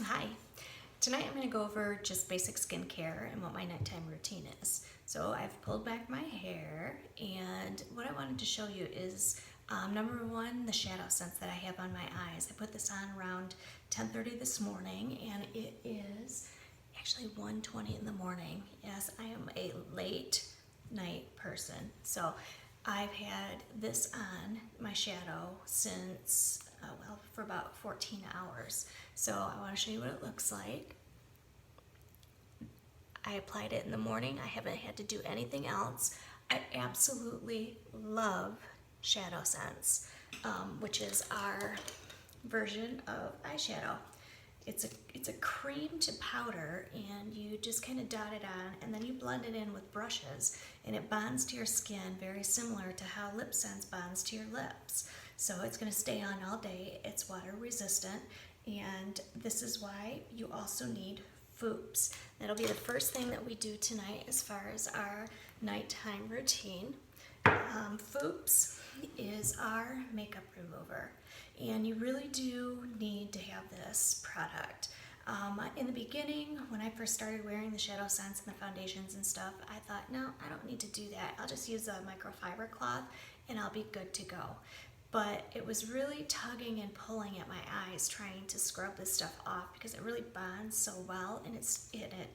Hi. Tonight I'm going to go over just basic skincare and what my nighttime routine is. So I've pulled back my hair, and what I wanted to show you is number one, the shadow sense that I have on my eyes. I put this on around 10:30 this morning, and it is actually 1:20 in the morning. Yes, I am a late night person. So I've had this on my shadow since for about 14 hours. So I want to show you what it looks like. I applied it in the morning. I haven't had to do anything else. I absolutely love Shadow Sense, which is our version of eyeshadow. It's a cream to powder, and you just kind of dot it on, and then you blend it in with brushes, and it bonds to your skin very similar to how Lip Sense bonds to your lips. So it's going to stay on all day. It's water resistant, and this is why you also need Foops. That'll be the first thing that we do tonight as far as our nighttime routine. Foops is our makeup remover, and you really do need to have this product. In the beginning, when I first started wearing the Shadow Sense and the foundations and stuff, I thought, no, I don't need to do that. I'll just use a microfiber cloth and I'll be good to go. But it was really tugging and pulling at my eyes trying to scrub this stuff off because it really bonds so well, and it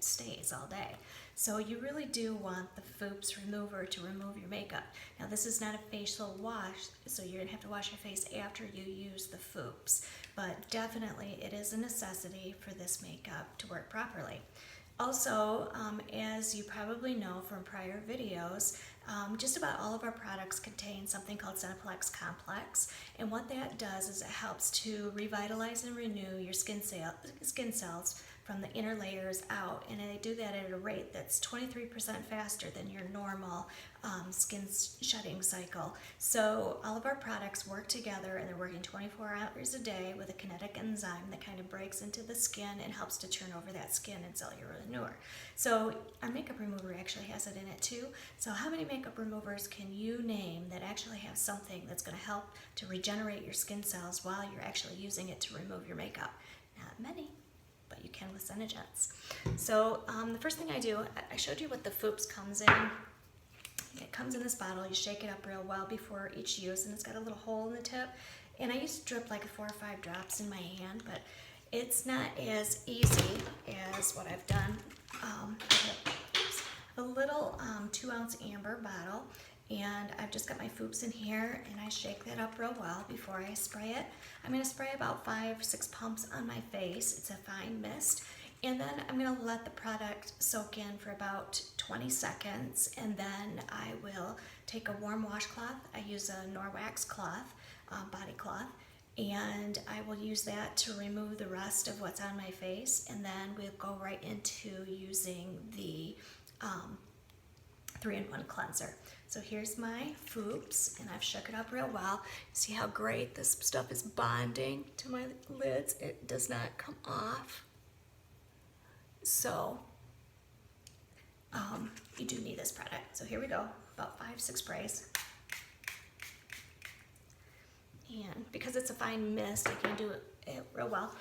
stays all day. So you really do want the Foops remover to remove your makeup. Now this is not a facial wash, so you're gonna have to wash your face after you use the Foops, but definitely it is a necessity for this makeup to work properly. Also, as you probably know from prior videos, just about all of our products contain something called Senna Complex, and what that does is it helps to revitalize and renew your skin cells from the inner layers out, and they do that at a rate that's 23% faster than your normal skin shedding cycle. So all of our products work together, and they're working 24 hours a day with a kinetic enzyme that kind of breaks into the skin and helps to turn over that skin and cellular manure. So our makeup remover actually has it in it too. So how many makeup removers can you name that actually have something that's going to help to regenerate your skin cells while you're actually using it to remove your makeup? Not many, but you can with Senna. So the first thing I do, I showed you what the Foops comes in. It comes in this bottle. You shake it up real well before each use, and it's got a little hole in the tip. And I used to drip like 4 or 5 drops in my hand, but it's not as easy as what I've done. A little 2-ounce amber bottle, and I've just got my Foops in here, and I shake that up real well before I spray it. I'm going to spray about 5-6 pumps on my face. It's a fine mist. And then I'm going to let the product soak in for about 20 seconds, and then I will take a warm washcloth. I use a Norwax cloth, body cloth, and I will use that to remove the rest of what's on my face, and then we'll go right into using the 3-in-1 cleanser. So here's my Foops, and I've shook it up real well. See how great this stuff is bonding to my lids? It does not come off. So you do need this product. So here we go, about 5-6 sprays. And because it's a fine mist, I can do it real well.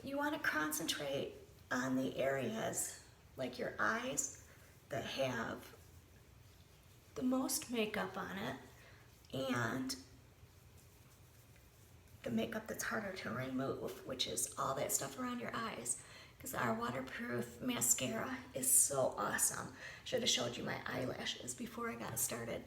You want to concentrate on the areas like your eyes that have the most makeup on it, and the makeup that's harder to remove, which is all that stuff around your eyes. Because our waterproof mascara is so awesome. Should have showed you my eyelashes before I got started.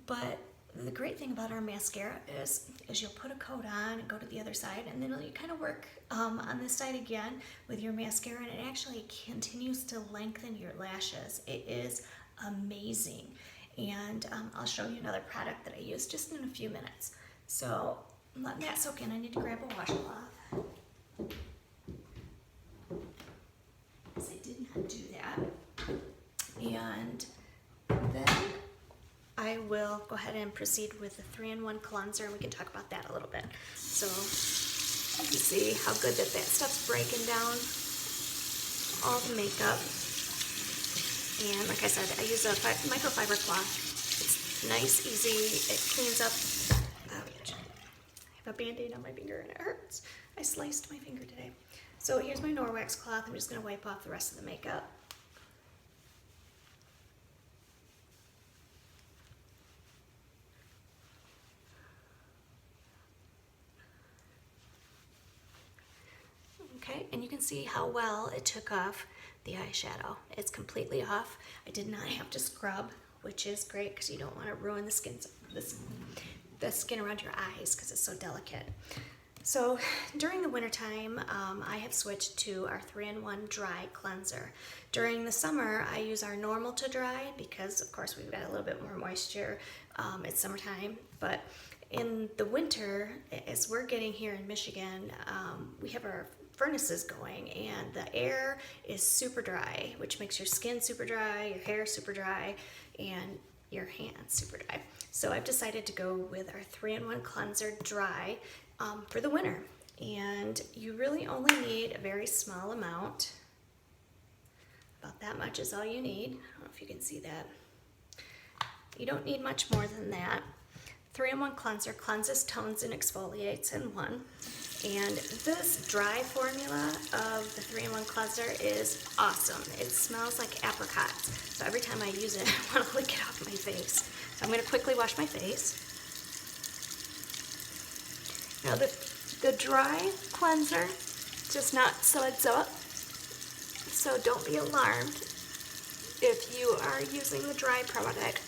But the great thing about our mascara is you'll put a coat on and go to the other side, and then you kind of work on this side again with your mascara, and it actually continues to lengthen your lashes. It is amazing. And I'll show you another product that I use just in a few minutes. So let that soak in. I need to grab a washcloth. I did not do that. And then I will go ahead and proceed with the 3-in-1 cleanser, and we can talk about that a little bit. So you can see how good that stuff's breaking down all the makeup. And like I said, I use a microfiber cloth. It's nice, easy, it cleans up. Ouch. I have a Band-Aid on my finger and it hurts. I sliced my finger today. So here's my Norwex cloth. I'm just going to wipe off the rest of the makeup. Okay, and you can see how well it took off the eyeshadow. It's completely off. I did not have to scrub, which is great because you don't want to ruin the skin around your eyes because it's so delicate. So during the wintertime, I have switched to our 3-in-1 dry cleanser. During the summer, I use our normal to dry because, of course, we've got a little bit more moisture. It's summertime, but in the winter, as we're getting here in Michigan, we have our furnaces going and the air is super dry, which makes your skin super dry, your hair super dry, and your hands super dry. So I've decided to go with our 3-in-1 cleanser dry for the winter. And you really only need a very small amount. About that much is all you need. I don't know if you can see that. You don't need much more than that. 3-in-1 cleanser cleanses, tones, and exfoliates in one. And this dry formula of the 3-in-1 cleanser is awesome. It smells like apricots. So every time I use it, I want to lick it off my face. So I'm going to quickly wash my face. Now the dry cleanser does not suds up, so don't be alarmed if you are using the dry product.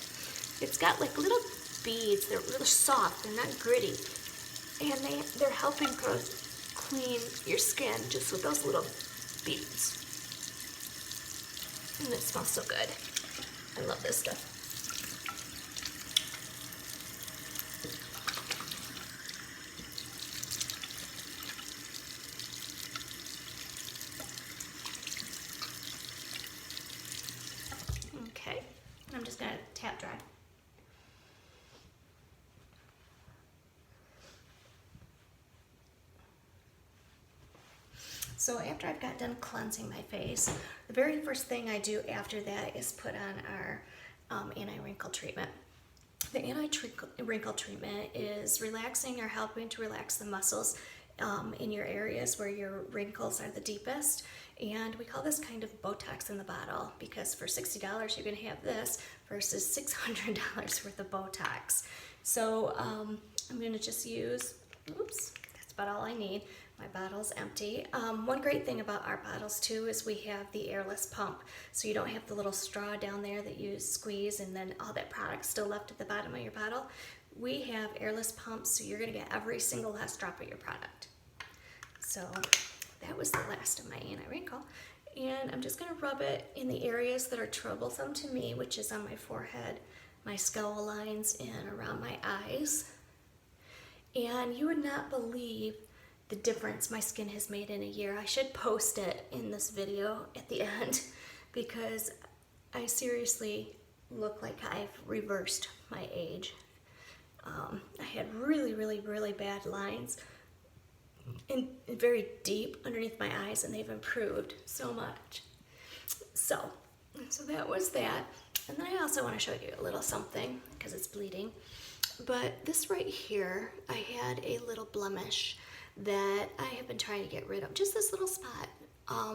It's got like little beads. They're really soft. They're not gritty. And they're helping clean your skin just with those little beads. And it smells so good. I love this stuff. Okay, I'm just gonna tap dry. So after I've got done cleansing my face, the very first thing I do after that is put on our anti-wrinkle treatment. The anti-wrinkle treatment is relaxing or helping to relax the muscles in your areas where your wrinkles are the deepest. And we call this kind of Botox in the bottle because for $60 you're going to have this versus $600 worth of Botox. So I'm going to just use, oops, that's about all I need. My bottle's empty. One great thing about our bottles too is we have the airless pump, so you don't have the little straw down there that you squeeze and then all that product's still left at the bottom of your bottle. We have airless pumps, so you're going to get every single last drop of your product. So that was the last of my anti-wrinkle, and I'm just going to rub it in the areas that are troublesome to me, which is on my forehead, my skull lines, and around my eyes. And you would not believe the difference my skin has made in a year. I should post it in this video at the end because I seriously look like I've reversed my age. I had really bad lines and very deep underneath my eyes, and they've improved so much. So that was that. And then I also want to show you a little something because it's bleeding. But this right here, I had a little blemish that I have been trying to get rid of, just this little spot,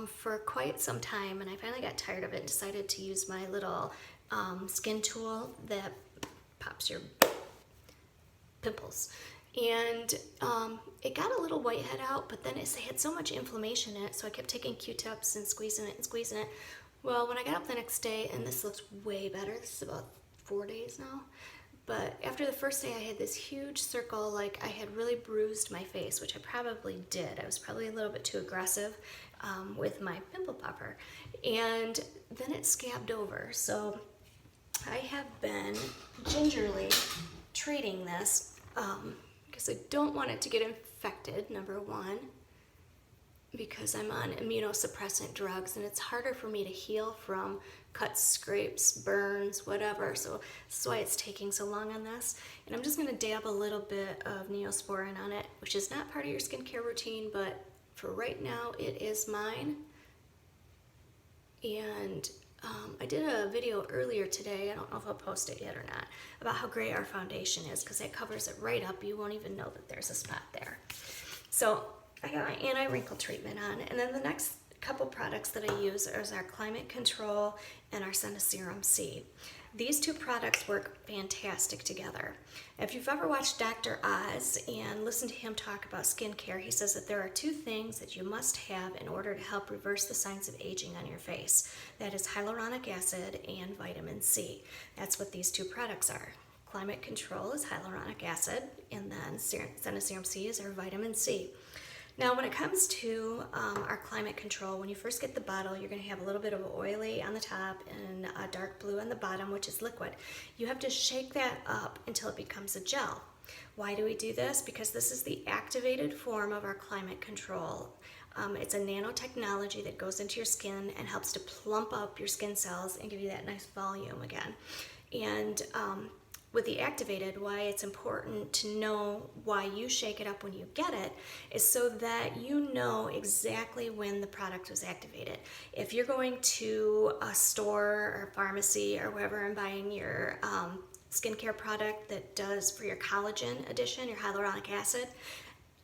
for quite some time, and I finally got tired of it and decided to use my little skin tool that pops your pimples. And it got a little whitehead out, but then it had so much inflammation in it, so I kept taking Q-tips and squeezing it. Well, when I got up the next day, and this looks way better, this is about 4 days now, but after the first day I had this huge circle, like I had really bruised my face, which I probably did. I was probably a little bit too aggressive with my pimple popper, and then it scabbed over. So I have been gingerly treating this because I don't want it to get infected, number one, because I'm on immunosuppressant drugs and it's harder for me to heal from cuts, scrapes, burns, whatever. So that's why it's taking so long on this. And I'm just going to dab a little bit of Neosporin on it, which is not part of your skincare routine, but for right now it is mine. And I did a video earlier today, I don't know if I'll post it yet or not, about how great our foundation is because it covers it right up. You won't even know that there's a spot there. So I got my anti-wrinkle treatment on, and then the next couple products that I use is our Climate Control and our Senna Serum C. These two products work fantastic together. If you've ever watched Dr. Oz and listened to him talk about skincare, he says that there are two things that you must have in order to help reverse the signs of aging on your face. That is hyaluronic acid and vitamin C. That's what these two products are. Climate Control is hyaluronic acid, and then Senna Serum C is our vitamin C. Now, when it comes to our Climate Control, when you first get the bottle, you're going to have a little bit of oily on the top and a dark blue on the bottom, which is liquid. You have to shake that up until it becomes a gel. Why do we do this? Because this is the activated form of our Climate Control. It's a nanotechnology that goes into your skin and helps to plump up your skin cells and give you that nice volume again. And with the activated, why it's important to know why you shake it up when you get it is so that you know exactly when the product was activated. If you're going to a store or pharmacy or wherever and buying your skincare product that does for your collagen addition, your hyaluronic acid,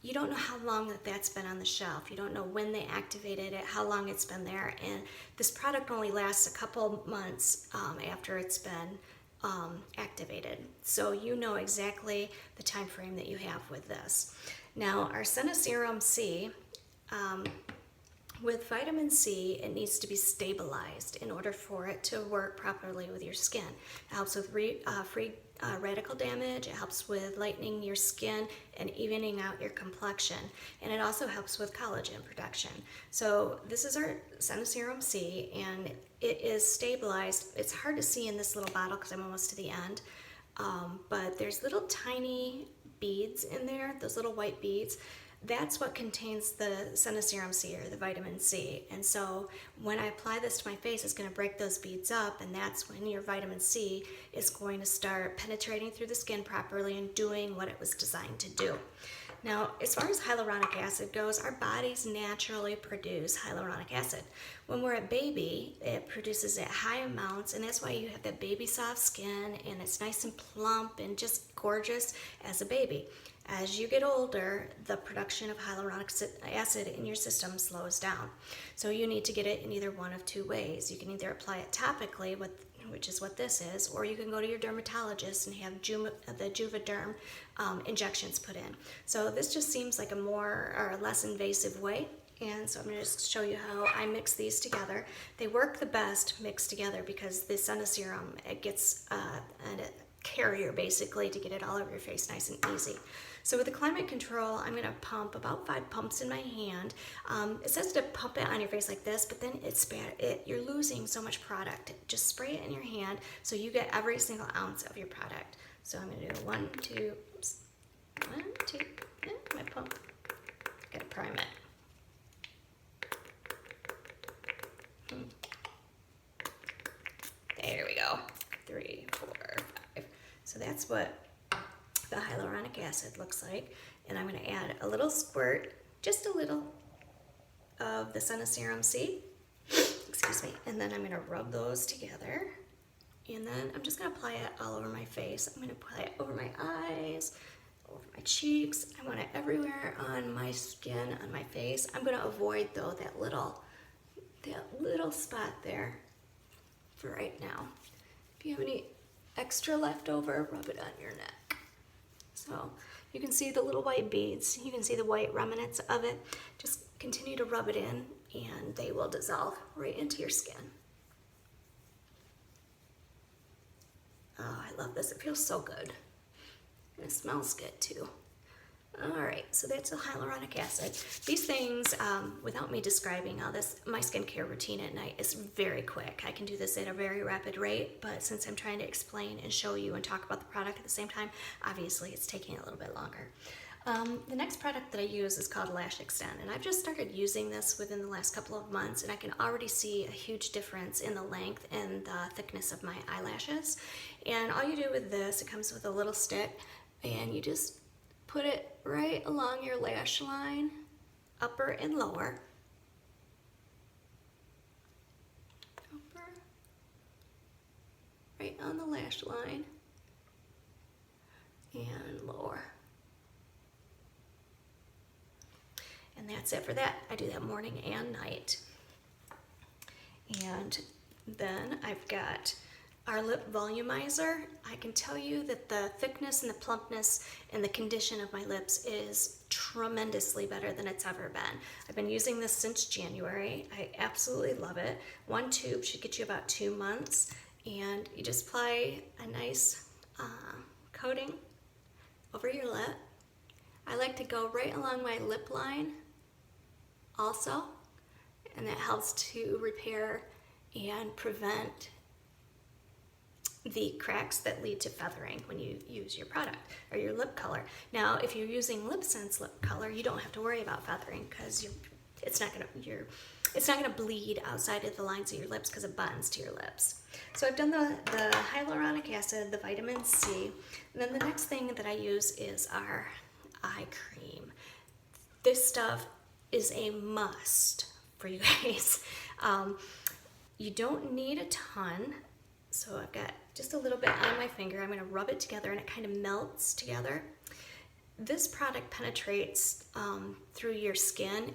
you don't know how long that's been on the shelf. You don't know when they activated it, how long it's been there, and this product only lasts a couple months after it's been activated. So you know exactly the time frame that you have with this. Now, our Senna Serum C, with vitamin C, it needs to be stabilized in order for it to work properly with your skin. It helps with free radical damage, it helps with lightening your skin and evening out your complexion, and it also helps with collagen production. So this is our Senna Serum C, and it is stabilized. It's hard to see in this little bottle because I'm almost to the end, but there's little tiny beads in there, those little white beads. That's what contains the Senna Serum C, or the vitamin C. And so when I apply this to my face, it's going to break those beads up, and that's when your vitamin C is going to start penetrating through the skin properly and doing what it was designed to do. Now, as far as hyaluronic acid goes, our bodies naturally produce hyaluronic acid. When we're a baby, it produces at high amounts, and that's why you have that baby soft skin, and it's nice and plump and just gorgeous as a baby. As you get older, the production of hyaluronic acid in your system slows down. So you need to get it in either one of two ways. You can either apply it topically, which is what this is, or you can go to your dermatologist and have the Juvederm injections put in. So this just seems like a more or less invasive way. And so I'm going to just show you how I mix these together. They work the best mixed together because the Senna Serum, it gets a carrier basically to get it all over your face nice and easy. So with the Climate Control, I'm going to pump about 5 pumps in my hand. It says to pump it on your face like this, but then you're losing so much product. Just spray it in your hand so you get every single ounce of your product. So I'm going to do 1, 2, oops, 1, 2, my pump. Gotta prime it. There we go. 3, 4, 5. So that's what the hyaluronic acid looks like. And I'm going to add a little squirt, just a little, of the Senna Serum C. Excuse me. And then I'm going to rub those together. And then I'm just going to apply it all over my face. I'm going to apply it over my eyes, over my cheeks. I want it everywhere on my skin, on my face. I'm going to avoid, though, that little spot there for right now. If you have any extra left over, rub it on your neck. So you can see the little white beads. You can see the white remnants of it. Just continue to rub it in, and they will dissolve right into your skin. Oh, I love this. It feels so good. And it smells good too. Alright, so that's the hyaluronic acid. These things, without me describing all this, my skincare routine at night is very quick. I can do this at a very rapid rate, but since I'm trying to explain and show you and talk about the product at the same time, obviously it's taking a little bit longer. The next product that I use is called Lash Extend, and I've just started using this within the last couple of months, and I can already see a huge difference in the length and the thickness of my eyelashes. And all you do with this, it comes with a little stick, and you just put it right along your lash line, upper and lower. Upper, right on the lash line, and lower. And that's it for that. I do that morning and night. And then I've got our lip volumizer. I can tell you that the thickness and the plumpness and the condition of my lips is tremendously better than it's ever been. I've been using this since January. I absolutely love it. One tube should get you about 2 months, and you just apply a nice coating over your lip. I like to go right along my lip line also, and that helps to repair and prevent the cracks that lead to feathering when you use your product or your lip color. Now, if you're using Lip Sense lip color, you don't have to worry about feathering because it's not gonna bleed outside of the lines of your lips because it bonds to your lips. So I've done the hyaluronic acid, the vitamin C, and then the next thing that I use is our eye cream. This stuff is a must for you guys. You don't need a ton. So I've got just a little bit on my finger. I'm gonna rub it together and it kind of melts together. This product penetrates through your skin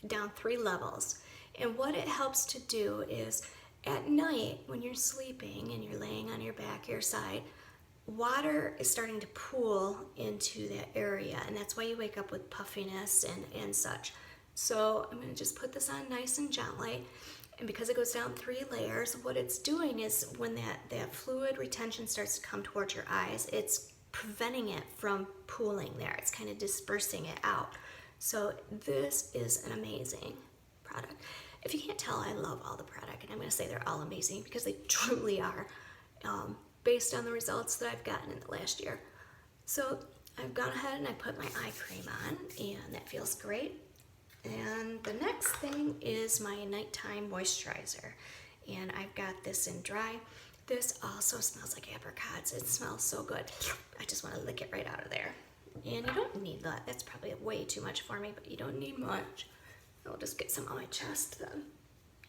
down 3 levels. And what it helps to do is at night when you're sleeping and you're laying on your back, your side, water is starting to pool into that area, and that's why you wake up with puffiness and such. So I'm gonna just put this on nice and gently. And because it goes down 3 layers, what it's doing is when that fluid retention starts to come towards your eyes, it's preventing it from pooling there. It's kind of dispersing it out. So this is an amazing product. If you can't tell, I love all the product, and I'm going to say they're all amazing because they truly are, based on the results that I've gotten in the last year. So I've gone ahead and I put my eye cream on, and that feels great. And the next thing is my nighttime moisturizer, and I've got this in dry. This also smells like apricots. It smells so good. I just want to lick it right out of there. And you don't need that. That's probably way too much for me, but you don't need much. I'll just get some on my chest then,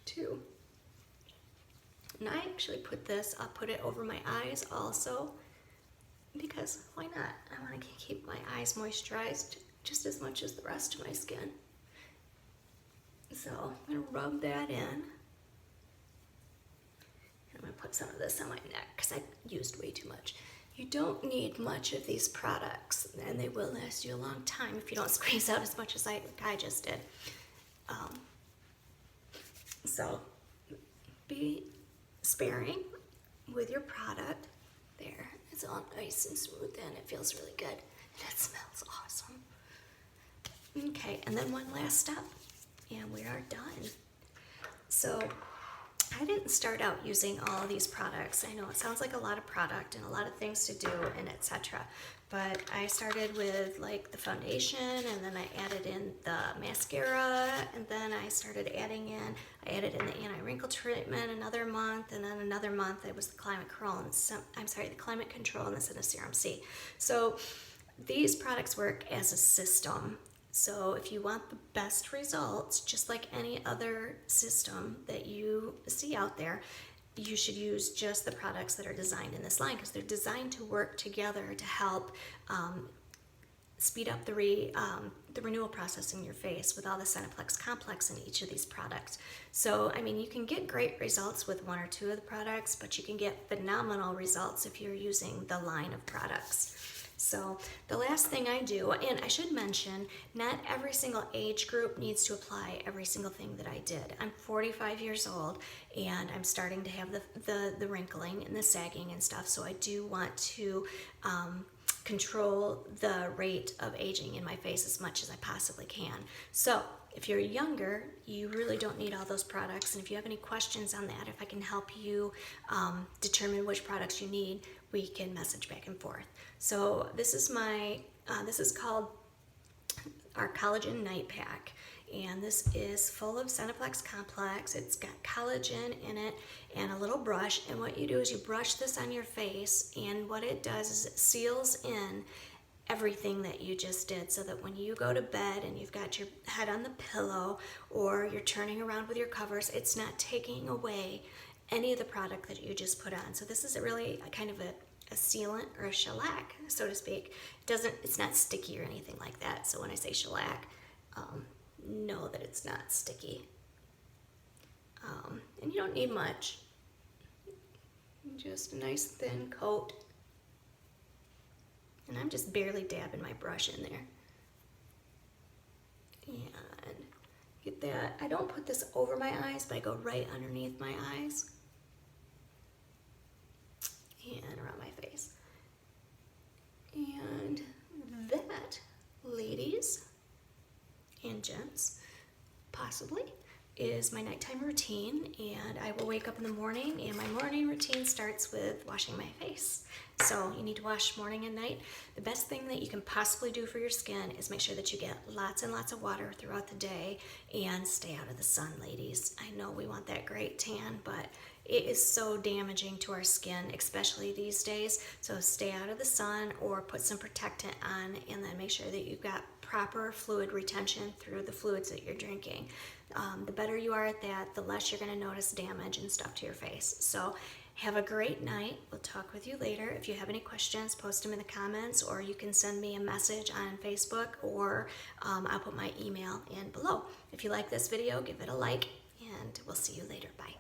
too. And I actually I'll put it over my eyes also, because why not? I want to keep my eyes moisturized just as much as the rest of my skin. So I'm going to rub that in. And I'm going to put some of this on my neck because I used way too much. You don't need much of these products, and they will last you a long time if you don't squeeze out as much as I just did. So be sparing with your product. There, it's all nice and smooth and it feels really good. And it smells awesome. Okay, and then one last step, and we are done. So I didn't start out using all of these products. I know it sounds like a lot of product and a lot of things to do and etc. But I started with like the foundation, and then I added in the mascara, and then I added in the anti-wrinkle treatment another month, and then another month it was the Climate Control and the Senna Serum C. So these products work as a system. So if you want the best results, just like any other system that you see out there, you should use just the products that are designed in this line, because they're designed to work together to help speed up the renewal process in your face with all the Senaplex complex in each of these products. So, I mean, you can get great results with 1 or 2 of the products, but you can get phenomenal results if you're using the line of products. So the last thing I do, and I should mention, not every single age group needs to apply every single thing that I did. I'm 45 years old, and I'm starting to have the wrinkling and the sagging and stuff, so I do want to control the rate of aging in my face as much as I possibly can. So if you're younger, you really don't need all those products, and if you have any questions on that, if I can help you determine which products you need, we can message back and forth. So this is this is called our Collagen Night Pack, and this is full of Senaplex complex. It's got collagen in it and a little brush, and what you do is you brush this on your face, and what it does is it seals in everything that you just did, so that when you go to bed and you've got your head on the pillow or you're turning around with your covers, it's not taking away any of the product that you just put on. So this is really a kind of a sealant or a shellac, so to speak. It's not sticky or anything like that. So when I say shellac, know that it's not sticky. And you don't need much. Just a nice thin coat. And I'm just barely dabbing my brush in there. And get that. I don't put this over my eyes, but I go right underneath my eyes. And around my face. And that, ladies and gents, possibly, is my nighttime routine. And I will wake up in the morning, and my morning routine starts with washing my face. So you need to wash morning and night. The best thing that you can possibly do for your skin is make sure that you get lots and lots of water throughout the day and stay out of the sun, ladies. I know we want that great tan, but it is so damaging to our skin, especially these days. So stay out of the sun or put some protectant on, and then make sure that you've got proper fluid retention through the fluids that you're drinking. The better you are at that, the less you're going to notice damage and stuff to your face. So have a great night. We'll talk with you later. If you have any questions, post them in the comments, or you can send me a message on Facebook, or I'll put my email in below. If you like this video, give it a like, and we'll see you later. Bye.